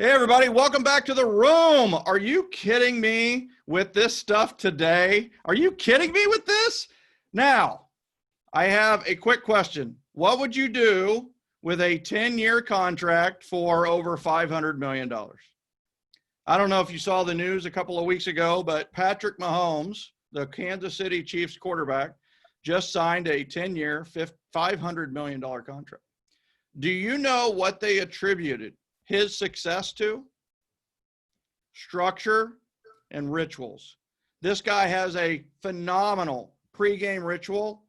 Hey everybody, welcome back to the room. Are you kidding me with this stuff today? Are you kidding me with this? Now, I have a quick question. What would you do with a 10-year contract for over $500 million? I don't know if you saw the news a couple of weeks ago, but Patrick Mahomes, the Kansas City Chiefs quarterback, just signed a 10-year, $500 million contract. Do you know what they attributed his success to? Structure and rituals. This guy has a phenomenal pregame ritual.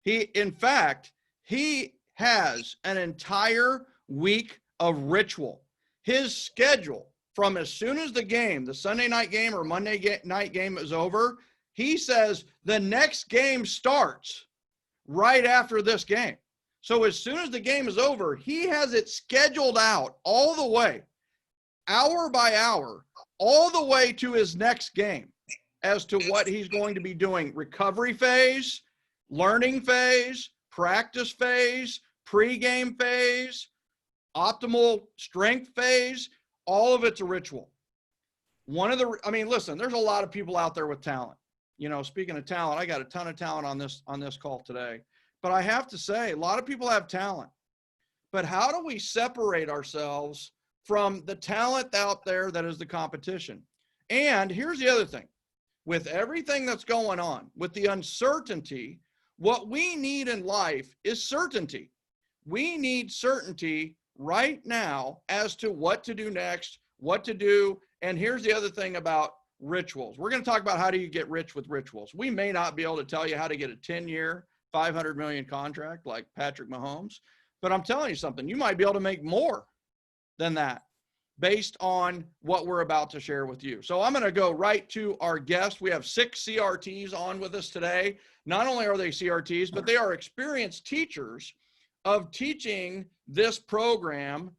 In fact, he has an entire week of ritual. His schedule from as soon as the game, the Sunday night game or Monday night game is over, he says the next game starts right after this game. So as soon as the game is over, he has it scheduled out all the way, hour by hour, all the way to his next game as to what he's going to be doing. Recovery phase, learning phase, practice phase, pregame phase, optimal strength phase, all of it's a ritual. Listen, there's a lot of people out there with talent. You know, speaking of talent, I got a ton of talent on this call today. But I have to say, a lot of people have talent. But how do we separate ourselves from the talent out there that is the competition? And here's the other thing. With everything that's going on, with the uncertainty, what we need in life is certainty. We need certainty right now as to what to do next, what to do. And here's the other thing about rituals. We're going to talk about how do you get rich with rituals. We may not be able to tell you how to get a 10-year, $500 million contract like Patrick Mahomes, but I'm telling you something, you might be able to make more than that based on what we're about to share with you. So I'm going to go right to our guest. We have 6 CRTs on with us today. Not only are they CRTs, but they are experienced teachers of teaching this program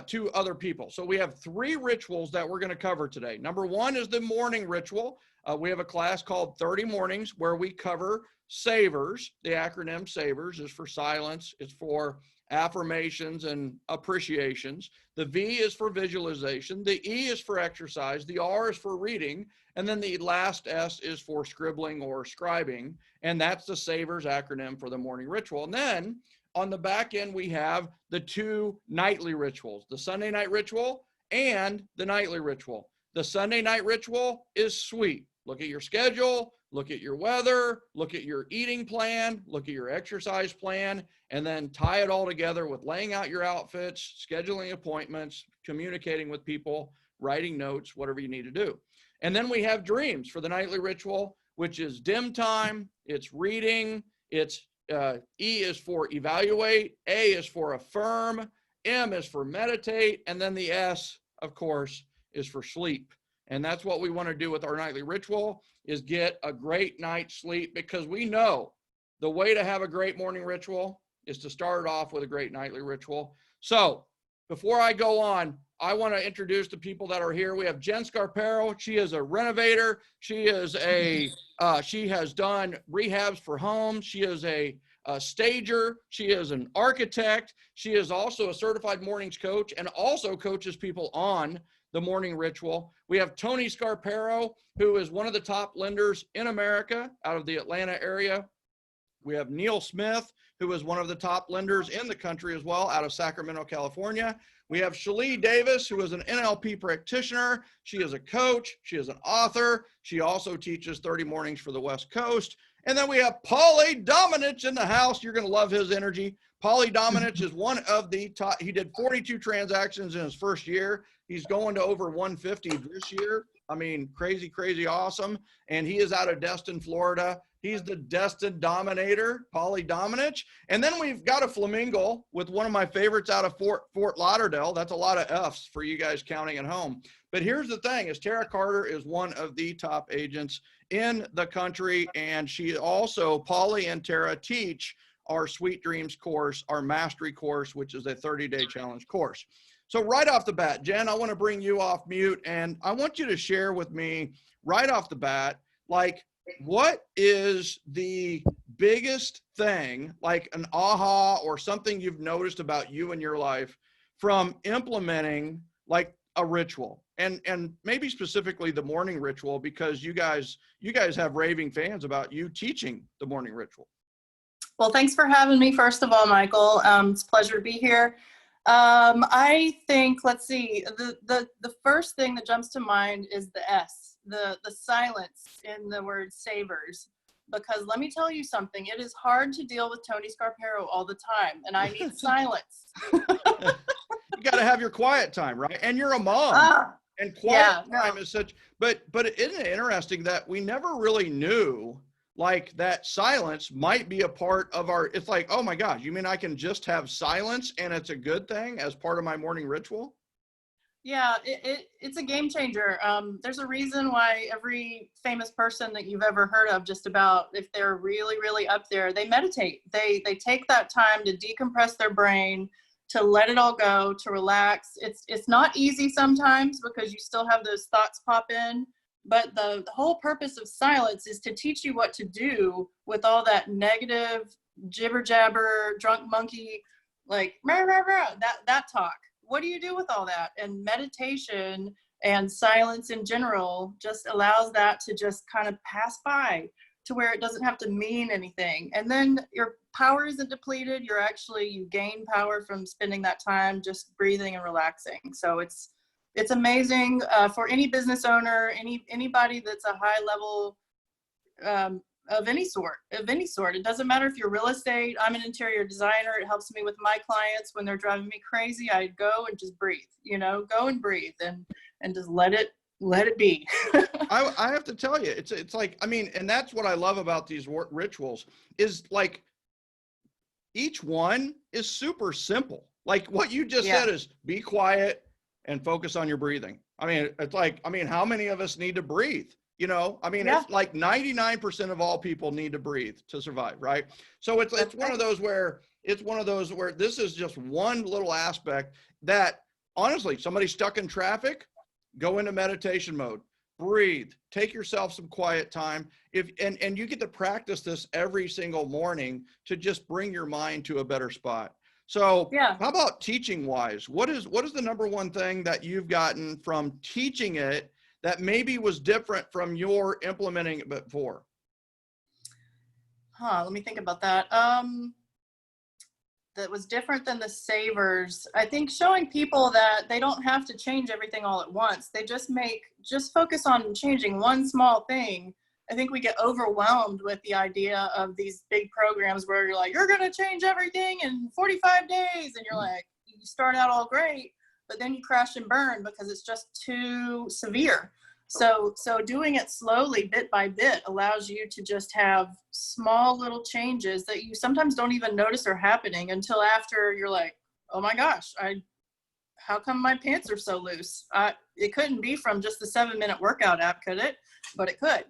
to other people. So we have 3 rituals that we're going to cover today. Number 1 is the morning ritual. We have a class called 30 Mornings where we cover SAVERS. The acronym SAVERS is for silence. It's for affirmations and appreciations. The V is for visualization. The E is for exercise. The R is for reading. And then the last S is for scribbling or scribing. And that's the SAVERS acronym for the morning ritual. And then on the back end, we have the 2 nightly rituals, the Sunday night ritual and the nightly ritual. The Sunday night ritual is sweet. Look at your schedule, look at your weather, look at your eating plan, look at your exercise plan, and then tie it all together with laying out your outfits, scheduling appointments, communicating with people, writing notes, whatever you need to do. And then we have dreams for the nightly ritual, which is dim time, it's reading, it's E is for evaluate, A is for affirm, M is for meditate, and then the S, of course, is for sleep. And that's what we want to do with our nightly ritual is get a great night's sleep, because we know the way to have a great morning ritual is to start it off with a great nightly ritual. So before I go on, I want to introduce the people that are here. We have Jen Scarpero. She is a renovator. She has done rehabs for homes. She is a stager. She is an architect. She is also a certified mornings coach and also coaches people on the morning ritual. We have Tony Scarpero, who is one of the top lenders in America out of the Atlanta area. We have Neal Smith, who is one of the top lenders in the country as well, out of Sacramento, California. We have Shalee Davis, who is an NLP practitioner. She is a coach. She is an author. She also teaches 30 Mornings for the West Coast. And then we have Paulie Dominich in the house. You're going to love his energy. Paulie Dominich is one of the top. He did 42 transactions in his first year. He's going to over 150 this year. I mean, crazy, crazy awesome. And he is out of Destin, Florida. He's the Destin Dominator, Paulie Dominich. And then we've got a flamingo with one of my favorites out of Fort Lauderdale. That's a lot of F's for you guys counting at home. But here's the thing, is Tara Carter is one of the top agents in the country. And she also, Paulie and Tara teach our Sweet Dreams course, our mastery course, which is a 30-day challenge course. So right off the bat, Jen, I want to bring you off mute, and I want you to share with me right off the bat, like, what is the biggest thing, like an aha or something you've noticed about you in your life from implementing like a ritual, and maybe specifically the morning ritual, because you guys have raving fans about you teaching the morning ritual. Well, thanks for having me, first of all, Michael. It's a pleasure to be here. I think, let's see, the first thing that jumps to mind is the S, the silence in the word savers. Because let me tell you something, it is hard to deal with Tony Scarpero all the time, and I need silence. You got to have your quiet time, right? And you're a mom, and quiet time is such, but isn't it interesting that we never really knew like that silence might be a part of our, it's like, oh my gosh, you mean I can just have silence and it's a good thing as part of my morning ritual? Yeah, it's a game changer. There's a reason why every famous person that you've ever heard of, just about, if they're really, really up there, they meditate. They take that time to decompress their brain, to let it all go, to relax. It's not easy sometimes because you still have those thoughts pop in. But the whole purpose of silence is to teach you what to do with all that negative jibber jabber, drunk monkey, like rah, rah, rah, that talk. What do you do with all that? And meditation and silence in general just allows that to just kind of pass by, to where it doesn't have to mean anything. And then your power isn't depleted. You gain power from spending that time just breathing and relaxing. So it's amazing for any business owner, anybody that's a high level of any sort. It doesn't matter if you're real estate. I'm an interior designer. It helps me with my clients when they're driving me crazy. I go and just breathe, go and breathe and just let it be. I have to tell you, it's like, I mean, and that's what I love about these rituals is like each one is super simple. Like what you just said is be quiet and focus on your breathing. I mean, it's like, I mean, how many of us need to breathe? It's like 99% of all people need to breathe to survive, right? So it's one of those where this is just one little aspect that honestly, somebody stuck in traffic, go into meditation mode, breathe, take yourself some quiet time. And you get to practice this every single morning to just bring your mind to a better spot. So how about teaching wise? What is the number one thing that you've gotten from teaching it that maybe was different from your implementing it before? Let me think about that. That was different than the savers. I think showing people that they don't have to change everything all at once. They just focus on changing one small thing. I think we get overwhelmed with the idea of these big programs where you're like, you're going to change everything in 45 days. And you're like, you start out all great, but then you crash and burn because it's just too severe. So doing it slowly, bit by bit, allows you to just have small little changes that you sometimes don't even notice are happening until after you're like, oh my gosh, how come my pants are so loose? It couldn't be from just the 7-minute workout app, could it? But it could.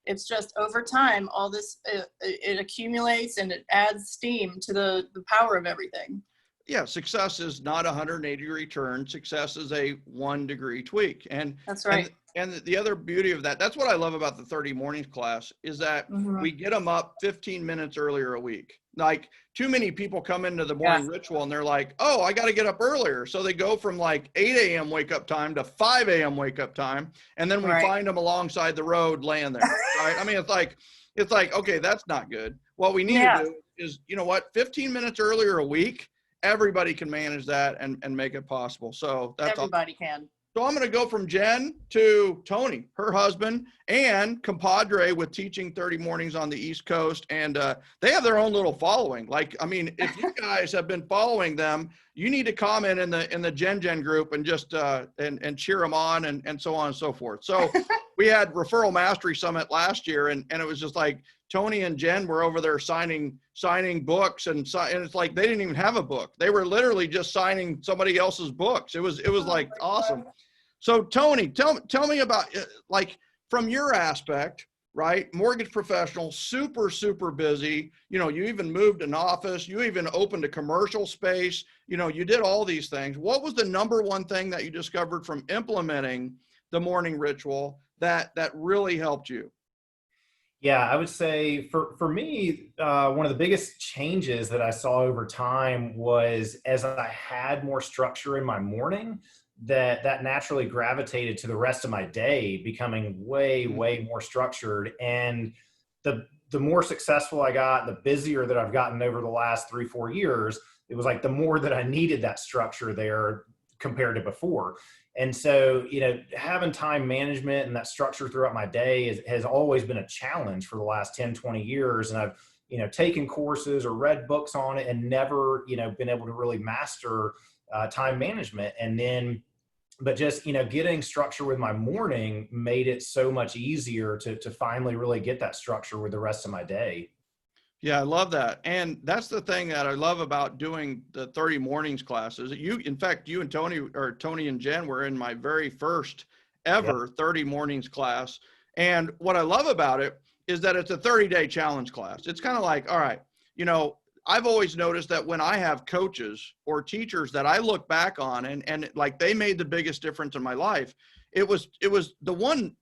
It's just over time, all this, it accumulates and it adds steam to the power of everything. Yeah, success is not a 180-degree turn. Success is a 1-degree tweak. And that's right. And the other beauty of that's what I love about the 30 mornings class is that we get them up 15 minutes earlier a week. Like too many people come into the morning ritual and they're like, oh, I got to get up earlier. So they go from like 8 a.m. wake up time to 5 a.m. wake up time. And then we find them alongside the road laying there. Right. I mean, it's like, okay, that's not good. What we need to do is, 15 minutes earlier a week, everybody can manage that and make it possible. So that's everybody can. So I'm going to go from Jen to Tony, her husband, and compadre with teaching 30 mornings on the East Coast. And they have their own little following. Like, I mean, if you guys have been following them, you need to comment in the Gen group and just and cheer them on and so on and so forth. So we had Referral Mastery Summit last year, and it was just like Tony and Jen were over there signing books, and it's like they didn't even have a book. They were literally just signing somebody else's books. It was like awesome. So Tony, tell me about like from your aspect, right? Mortgage professional, super, super busy. You even moved an office. You even opened a commercial space. You did all these things. What was the number one thing that you discovered from implementing the morning ritual that really helped you? Yeah, I would say for me, one of the biggest changes that I saw over time was as I had more structure in my morning, that naturally gravitated to the rest of my day becoming way, way more structured. And the more successful I got, the busier that I've gotten over the last 3-4 years, it was like the more that I needed that structure there compared to before. And so, having time management and that structure throughout my day has always been a challenge for the last 10, 20 years. And I've, taken courses or read books on it and never, been able to really master time management. And then, but just, getting structure with my morning made it so much easier to finally really get that structure with the rest of my day. Yeah, I love that. And that's the thing that I love about doing the 30 mornings classes. In fact, you and Tony and Jen were in my very first ever 30 mornings class. And what I love about it is that it's a 30-day challenge class. It's kind of like, all right, I've always noticed that when I have coaches or teachers that I look back on and like they made the biggest difference in my life, it was the one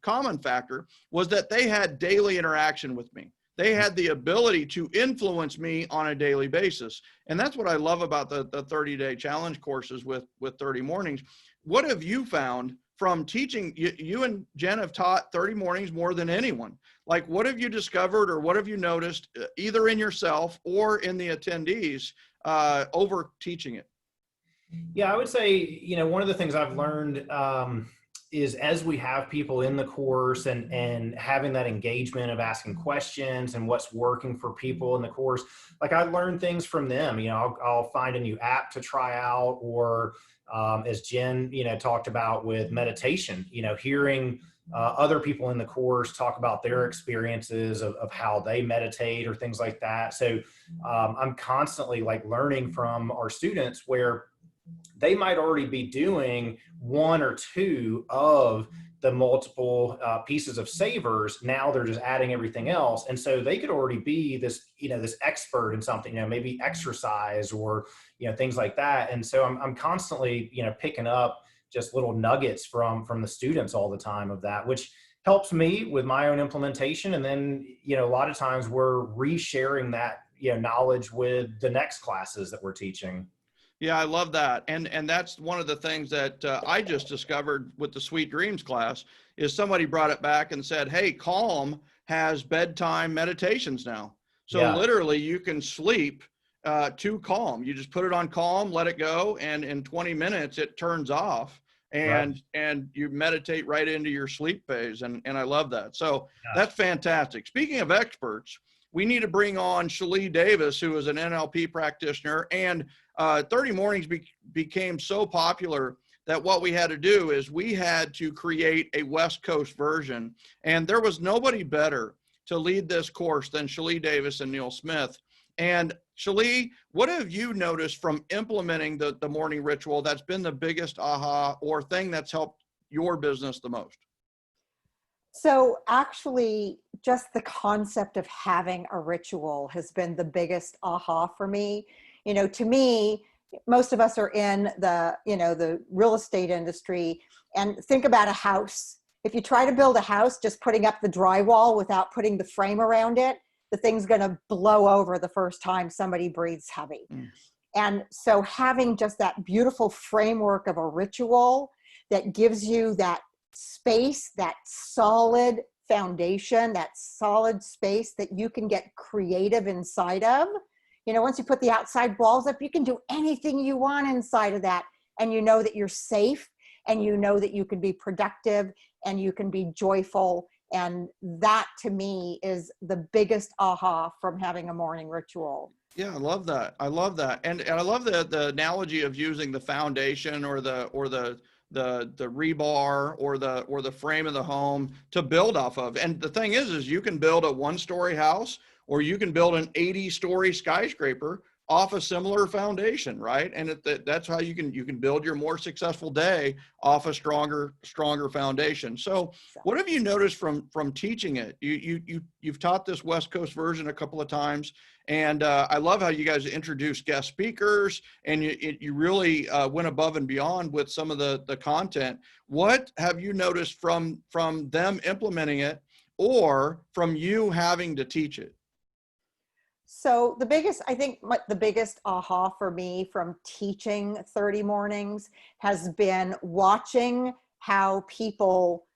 common factor was that they had daily interaction with me. They had the ability to influence me on a daily basis. And that's what I love about the 30-day challenge courses with 30 mornings. What have you found from teaching? You and Jen have taught 30 mornings more than anyone. Like, what have you discovered or what have you noticed either in yourself or in the attendees over teaching it? Yeah, I would say, one of the things I've learned is as we have people in the course and having that engagement of asking questions and what's working for people in the course, like I learn things from them. I'll find a new app to try out, or as Jen, talked about with meditation, hearing other people in the course talk about their experiences of how they meditate or things like that. So I'm constantly like learning from our students where they might already be doing one or two of the multiple pieces of savers. Now they're just adding everything else. And so they could already be this, this expert in something, maybe exercise or, things like that. And so I'm constantly, picking up just little nuggets from the students all the time of that, which helps me with my own implementation. And then, a lot of times we're resharing that, knowledge with the next classes that we're teaching. Yeah, I love that. And that's one of the things that I just discovered with the Sweet Dreams class is somebody brought it back and said, hey, Calm has bedtime meditations now. So literally you can sleep to Calm. You just put it on Calm, let it go. And in 20 minutes, it turns off and you meditate right into your sleep phase. And I love that. So that's fantastic. Speaking of experts, we need to bring on Shalee Davis, who is an NLP practitioner, and 30 Mornings became so popular that what we had to do is we had to create a West Coast version. And there was nobody better to lead this course than Shalee Davis and Neal Smith. And Shalee, what have you noticed from implementing the morning ritual that's been the biggest aha or thing that's helped your business the most? So actually, just the concept of having a ritual has been the biggest aha for me. To me, most of us are in the real estate industry, and think about a house. If you try to build a house just putting up the drywall without putting the frame around it, the thing's going to blow over the first time somebody breathes heavy. And so having just that beautiful framework of a ritual that gives you that space, that solid foundation, that solid space that you can get creative inside of. Once you put the outside walls up, you can do anything you want inside of that. And you know that you're safe, and you know that you can be productive, and you can be joyful. And that to me is the biggest aha from having a morning ritual. Yeah, I love that. I love that. And I love the analogy of using the foundation or the rebar or the frame of the home to build off of. And the thing is you can build a 1-story house or you can build an 80-story skyscraper off a similar foundation, right? And that's how you can build your more successful day off a stronger foundation. So what have you noticed from teaching it? You've taught this West Coast version a couple of times, and I love how you guys introduce guest speakers, and you really went above and beyond with some of the content. What have you noticed from them implementing it or from you having to teach it? So the biggest, I think the biggest aha for me from teaching 30 mornings has been watching how people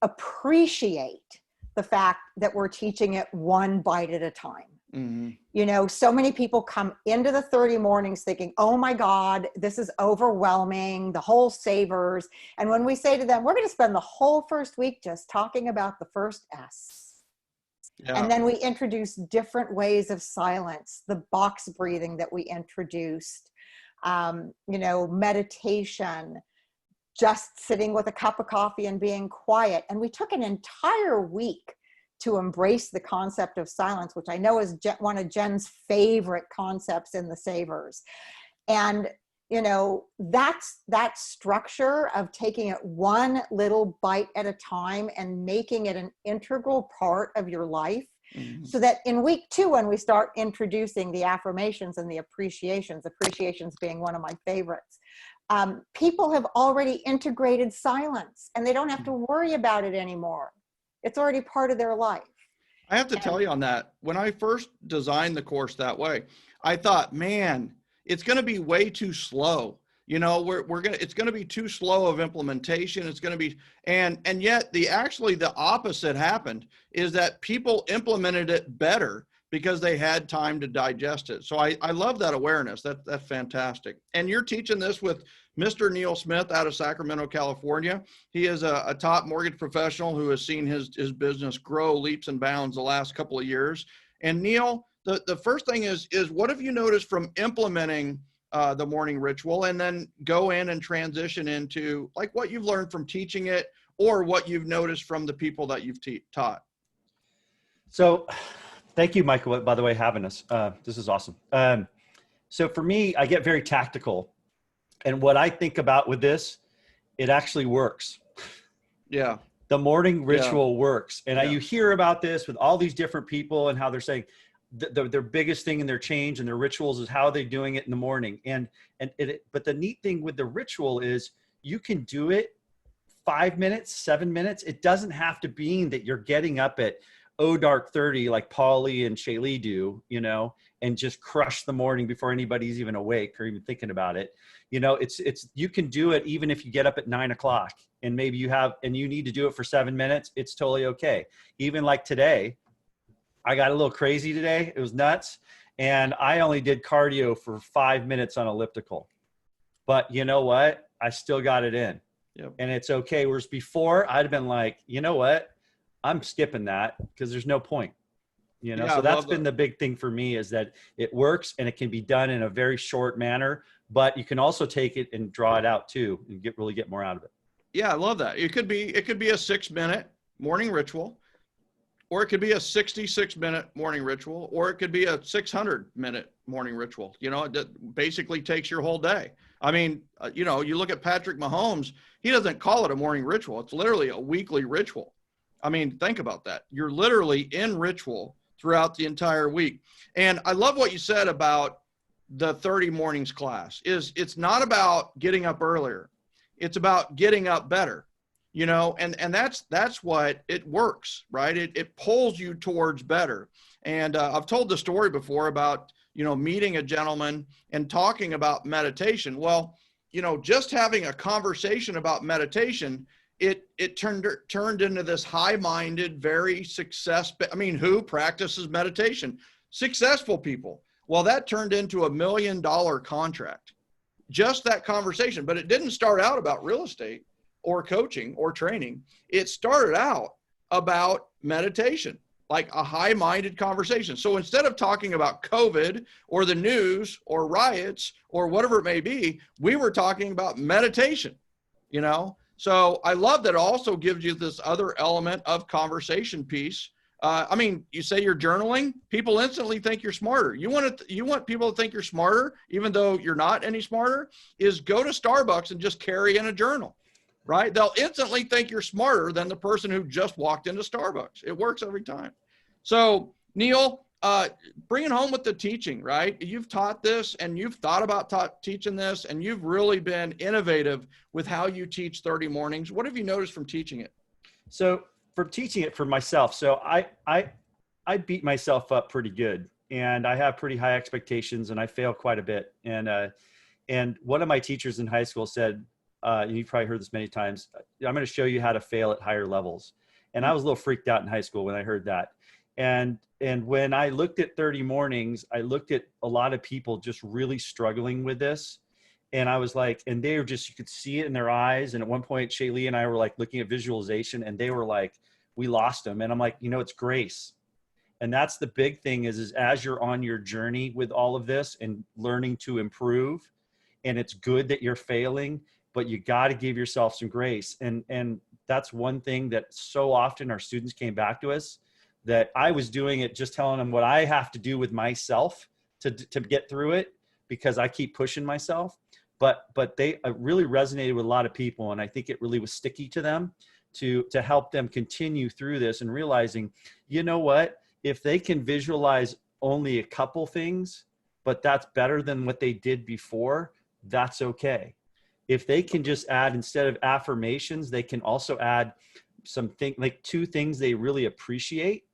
appreciate the fact that we're teaching it one bite at a time. Mm-hmm. You know, so many people come into the 30 mornings thinking, oh my God, this is overwhelming, the whole savers. And when we say to them, we're going to spend the whole first week just talking about the first S. Yeah. And then we introduce different ways of silence, the box breathing that we introduced, you know, meditation, just sitting with a cup of coffee and being quiet. And we took an entire week to embrace the concept of silence, which I know is one of Jen's favorite concepts in the Savers. And, you know, that's that structure of taking it one little bite at a time and making it an integral part of your life. Mm-hmm. So that in week 2, when we start introducing the affirmations and the appreciations being one of my favorites, people have already integrated silence and they don't have to worry about it anymore. It's already part of their life. I have to tell you on that, when I first designed the course that way, I thought, man, it's going to be way too slow. You know, it's going to be too slow of implementation. It's going to be, and yet the opposite happened, is that people implemented it better because they had time to digest it. So I love that awareness. That's fantastic. And you're teaching this with Mr. Neal Smith out of Sacramento, California. He is a top mortgage professional who has seen his business grow leaps and bounds the last couple of years. And Neal, the first thing is what have you noticed from implementing the morning ritual, and then go in and transition into like what you've learned from teaching it or what you've noticed from the people that you've taught? So thank you, Michael, by the way, having us. This is awesome. So for me, I get very tactical. And what I think about with this, it actually works. Yeah. The morning ritual works. And Yeah. you hear about this with all these different people and how they're saying their biggest thing in their change and their rituals is how they're doing it in the morning. But the neat thing with the ritual is you can do it 5 minutes, 7 minutes. It doesn't have to be that you're getting up at dark 30 like Paulie and Shaylee do, you know, and just crush the morning before anybody's even awake or even thinking about it. You know, you can do it even if you get up at 9 o'clock and maybe you need to do it for 7 minutes. It's totally okay. Even like today, I got a little crazy today. It was nuts. And I only did cardio for 5 minutes on elliptical, but you know what? I still got it in. Yep. And it's okay. Whereas before I'd have been like, you know what? I'm skipping that because there's no point, you know? Yeah, so that's that. been the big thing for me, is that it works and it can be done in a very short manner, but you can also take it and draw it out too and really get more out of it. Yeah. I love that. It could be a 6-minute morning ritual, or it could be a 66-minute morning ritual, or it could be a 600-minute morning ritual. You know, it basically takes your whole day. I mean, you know, you look at Patrick Mahomes, he doesn't call it a morning ritual. It's literally a weekly ritual. I mean, think about that. You're literally in ritual throughout the entire week. And I love what you said about the 30 mornings class. It's not about getting up earlier. It's about getting up better, you know, and that's what it works, right? It pulls you towards better. And I've told the story before about, you know, meeting a gentleman and talking about meditation. Well, you know, just having a conversation about meditation, it turned into this high-minded, very successful. I mean, who practices meditation? Successful people. Well, that turned into $1 million contract. Just that conversation. But it didn't start out about real estate or coaching or training. It started out about meditation, like a high-minded conversation. So instead of talking about COVID or the news or riots or whatever it may be, we were talking about meditation, you know? So I love that it also gives you this other element of conversation piece. I mean, you say you're journaling, people instantly think you're smarter. You want people to think you're smarter, even though you're not any smarter, is go to Starbucks and just carry in a journal, right? They'll instantly think you're smarter than the person who just walked into Starbucks. It works every time. So Neal, bring it home with the teaching, right? You've taught this and you've thought about teaching this, and you've really been innovative with how you teach 30 mornings. What have you noticed from teaching it? So from teaching it for myself, so I beat myself up pretty good and I have pretty high expectations, and I fail quite a bit. And one of my teachers in high school said, you've probably heard this many times, I'm going to show you how to fail at higher levels. And I was a little freaked out in high school when I heard that. And when I looked at 30 mornings, I looked at a lot of people just really struggling with this. And I was like, and they were just, you could see it in their eyes. And at one point, Shaylee and I were like looking at visualization, and they were like, we lost them. And I'm like, it's grace. And that's the big thing is as you're on your journey with all of this and learning to improve, and it's good that you're failing, but you got to give yourself some grace. And that's one thing that so often our students came back to us, that I was doing it, just telling them what I have to do with myself to get through it, because I keep pushing myself. But they really resonated with a lot of people. And I think it really was sticky to them to help them continue through this, and realizing, you know what, if they can visualize only a couple things, but that's better than what they did before, that's okay. If they can just add, instead of affirmations, they can also add something like 2 things they really appreciate.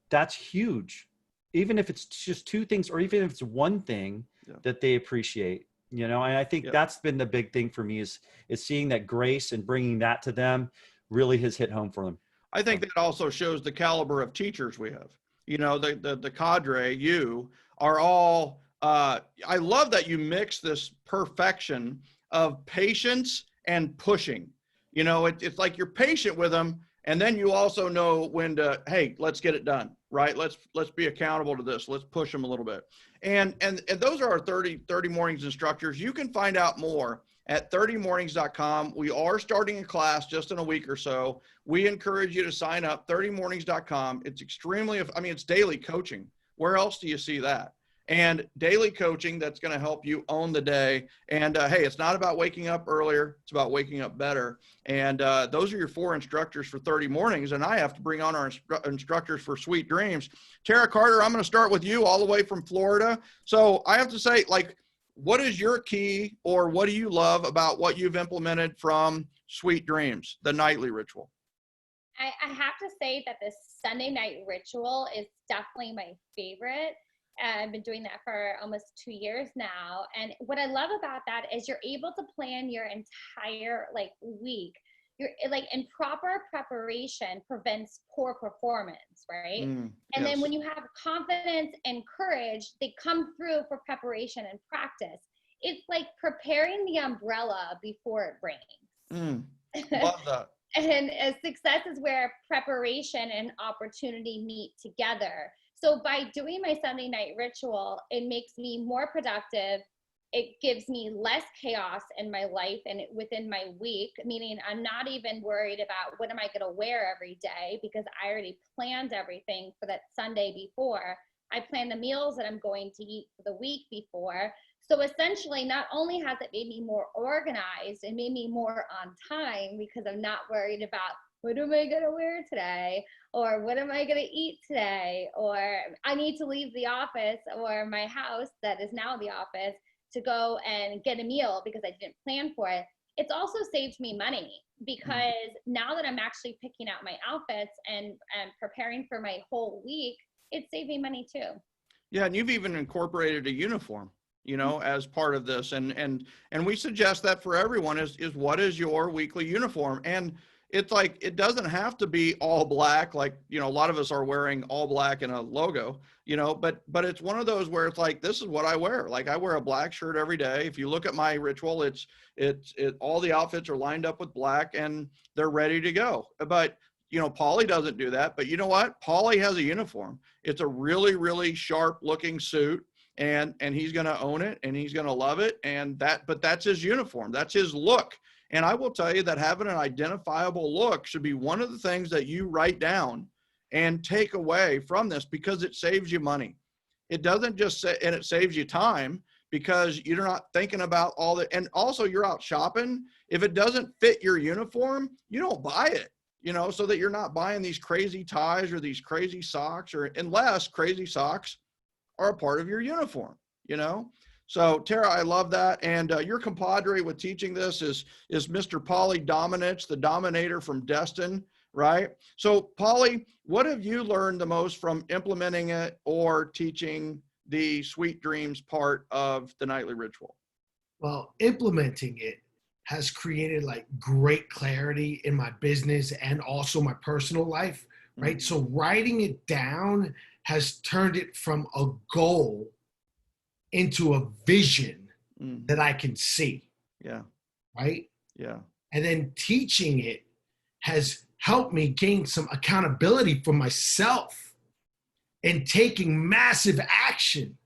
That's huge. Even if it's just 2 things, or even if it's 1 thing that they appreciate, and I think that's been the big thing for me is seeing that grace and bringing that to them really has hit home for them. I think that also shows the caliber of teachers we have. The cadre, you are all, I love that you mix this perfection of patience and pushing. It's like you're patient with them, and then you also know when to, hey, let's get it done, right? Let's be accountable to this. Let's push them a little bit. And those are our 30 Mornings instructors. You can find out more at 30mornings.com. We are starting a class just in a week or so. We encourage you to sign up, 30mornings.com. It's it's daily coaching. Where else do you see that? And daily coaching that's going to help you own the day. And hey, it's not about waking up earlier. It's about waking up better. And those are your 4 instructors for 30 Mornings. And I have to bring on our instructors for Sweet Dreams. Tara Carter, I'm going to start with you all the way from Florida. So I have to say, what is your key, or what do you love about what you've implemented from Sweet Dreams, the nightly ritual? I have to say that this Sunday night ritual is definitely my favorite. I've been doing that for almost 2 years now. And what I love about that is you're able to plan your entire week. You're in proper preparation prevents poor performance, right? And then when you have confidence and courage, they come through for preparation and practice. It's like preparing the umbrella before it rains. Love that. And success is where preparation and opportunity meet together. So by doing my Sunday night ritual, it makes me more productive. It gives me less chaos in my life and within my week, meaning I'm not even worried about what am I going to wear every day, because I already planned everything for that Sunday before. I plan the meals that I'm going to eat for the week before. So essentially, not only has it made me more organized, it made me more on time, because I'm not worried about what am I going to wear today, or what am I going to eat today, or I need to leave the office or my house that is now the office to go and get a meal because I didn't plan for it. It's also saved me money, because now that I'm actually picking out my outfits and preparing for my whole week, it's saving money too. Yeah, and you've even incorporated a uniform, as part of this. And we suggest that for everyone is what is your weekly uniform? And it's like, it doesn't have to be all black. A lot of us are wearing all black and a logo, but it's one of those where it's like, this is what I wear. I wear a black shirt every day. If you look at my ritual, it's all the outfits are lined up with black and they're ready to go. But, Pauly doesn't do that, but you know what? Pauly has a uniform. It's a really, really sharp looking suit, and he's going to own it and he's going to love it. But that's his uniform. That's his look. And I will tell you that having an identifiable look should be one of the things that you write down and take away from this, because it saves you money. It doesn't just say, and it saves you time, because you're not thinking about all that. And also you're out shopping. If it doesn't fit your uniform, you don't buy it, so that you're not buying these crazy ties or these crazy socks, or unless crazy socks are a part of your uniform, So Tara, I love that. And your compadre with teaching this is Mr. Pauly Dominich, the Dominator from Destin, right? So Polly, what have you learned the most from implementing it or teaching the Sweet Dreams part of the nightly ritual? Well, implementing it has created like great clarity in my business and also my personal life, right? So writing it down has turned it from a goal into a vision that I can see. Yeah. Right. Yeah. And then teaching it has helped me gain some accountability for myself and taking massive action,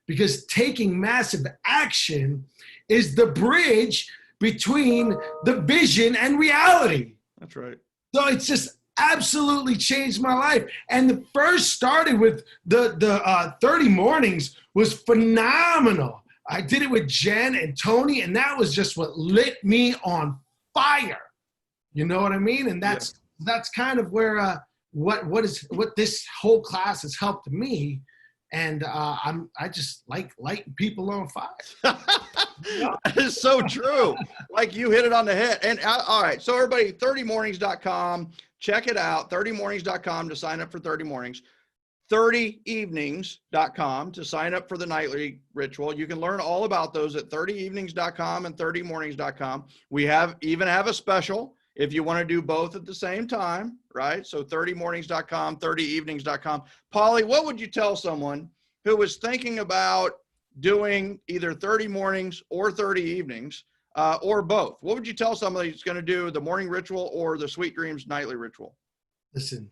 because taking massive action is the bridge between the vision and reality. That's right. So it's just absolutely changed my life. And the first started with the 30 mornings was phenomenal. I did it with Jen and Tony, and that was just what lit me on fire. You know what I mean? And that's kind of where what this whole class has helped me. And I just like lighting people on fire. That is so true. Like you hit it on the head. And all right, so everybody, 30mornings.com, check it out. 30mornings.com to sign up for 30 mornings. 30evenings.com to sign up for the nightly ritual. You can learn all about those at 30evenings.com and 30mornings.com. We even have a special if you want to do both at the same time, right? So 30mornings.com, 30evenings.com. Polly, what would you tell someone who was thinking about doing either 30 mornings or 30 evenings or both? What would you tell somebody who's going to do the morning ritual or the Sweet Dreams nightly ritual? Listen,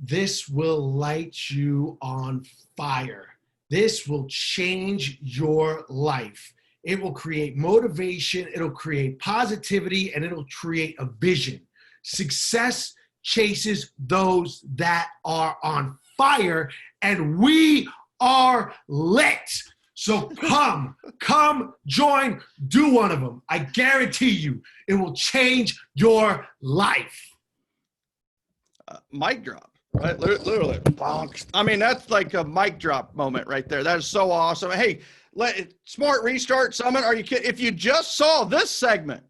this will light you on fire. This will change your life. It will create motivation, it'll create positivity, and it'll create a vision. Success chases those that are on fire, and we are lit. So come join, do one of them. I guarantee you, it will change your life. Mic drop. Right, literally. I mean, that's like a mic drop moment right there. That is so awesome. Hey, Smart Restart Summit. Are you kidding? If you just saw this segment,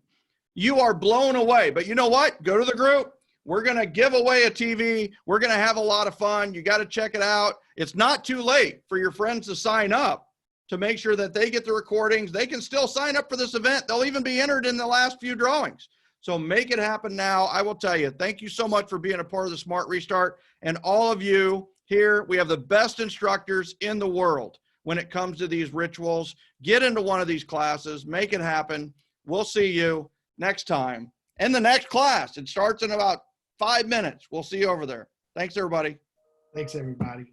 you are blown away. But you know what? Go to the group. We're going to give away a TV. We're going to have a lot of fun. You got to check it out. It's not too late for your friends to sign up to make sure that they get the recordings. They can still sign up for this event. They'll even be entered in the last few drawings. So make it happen now. I will tell you, thank you so much for being a part of the Smart Restart. And all of you here, we have the best instructors in the world when it comes to these rituals. Get into one of these classes, make it happen. We'll see you next time in the next class. It starts in about 5 minutes. We'll see you over there. Thanks, everybody. Thanks, everybody.